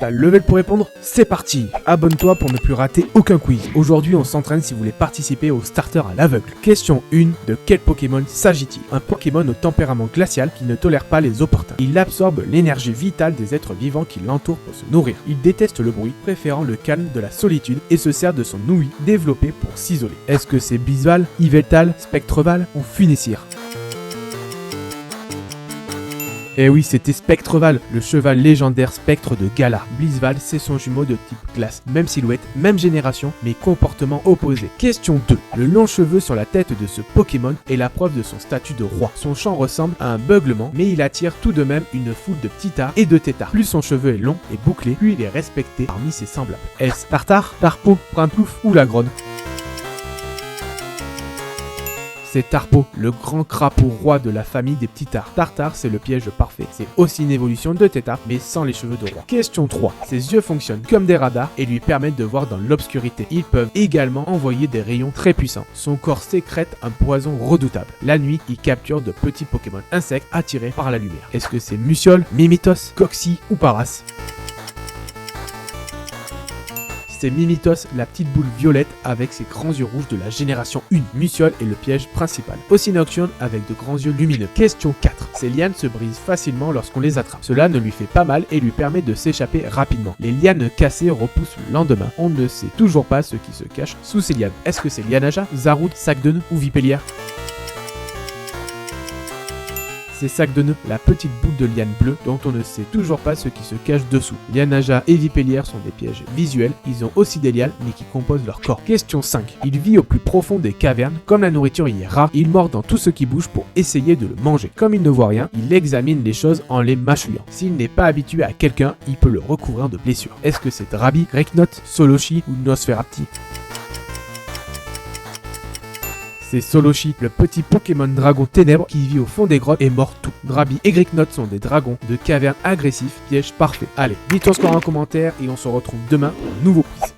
T'as le level pour répondre? C'est parti! Abonne-toi pour ne plus rater aucun quiz. Aujourd'hui, on s'entraîne si vous voulez participer au starter à l'aveugle. Question 1. De quel Pokémon s'agit-il? Un Pokémon au tempérament glacial qui ne tolère pas les eaux portables. Il absorbe l'énergie vitale des êtres vivants qui l'entourent pour se nourrir. Il déteste le bruit, préférant le calme de la solitude et se sert de son ouïe développée pour s'isoler. Est-ce que c'est Bisval, Yveltal, Spectreval ou Funessir? Eh oui, c'était Spectreval, le cheval légendaire spectre de Galar. Blizzval, c'est son jumeau de type glace. Même silhouette, même génération, mais comportement opposé. Question 2. Le long cheveu sur la tête de ce Pokémon est la preuve de son statut de roi. Son chant ressemble à un beuglement, mais il attire tout de même une foule de Ptitars et de Tétards. Plus son cheveu est long et bouclé, plus il est respecté parmi ses semblables. Est-ce Tartare, Tarpo, Prinplouf ou Lagronne? C'est Tarpo, le grand crapaud roi de la famille des Ptitars. Tartare, c'est le piège parfait. C'est aussi une évolution de Tétard, mais sans les cheveux de roi. Question 3. Ses yeux fonctionnent comme des radars et lui permettent de voir dans l'obscurité. Ils peuvent également envoyer des rayons très puissants. Son corps sécrète un poison redoutable. La nuit, il capture de petits Pokémon insectes attirés par la lumière. Est-ce que c'est Muciole, Mimitos, Coxy ou Paras? C'est Mimitos, la petite boule violette avec ses grands yeux rouges de la génération 1. Muciole est le piège principal. Aussi Nocturne avec de grands yeux lumineux. Question 4. Ses lianes se brisent facilement lorsqu'on les attrape. Cela ne lui fait pas mal et lui permet de s'échapper rapidement. Les lianes cassées repoussent le lendemain. On ne sait toujours pas ce qui se cache sous ces lianes. Est-ce que c'est Lianaja, Zaroud, Sac de Nœud ou Vipellière? C'est Sac de Nœud, la petite boule de liane bleue dont on ne sait toujours pas ce qui se cache dessous. Lianaja et Vipellière sont des pièges visuels, ils ont aussi des lianes mais qui composent leur corps. Question 5. Il vit au plus profond des cavernes, comme la nourriture y est rare, il mord dans tout ce qui bouge pour essayer de le manger. Comme il ne voit rien, il examine les choses en les mâchouillant. S'il n'est pas habitué à quelqu'un, il peut le recouvrir de blessures. Est-ce que c'est Drabi, Greyknoth, Soloshi ou Nosferapti? C'est Soloshi, le petit Pokémon dragon ténèbres qui vit au fond des grottes et mord tout. Drabi et Greyknoth sont des dragons de cavernes agressifs, piège parfait. Allez, dites-toi ce qu'on a en commentaire et on se retrouve demain pour un nouveau quiz.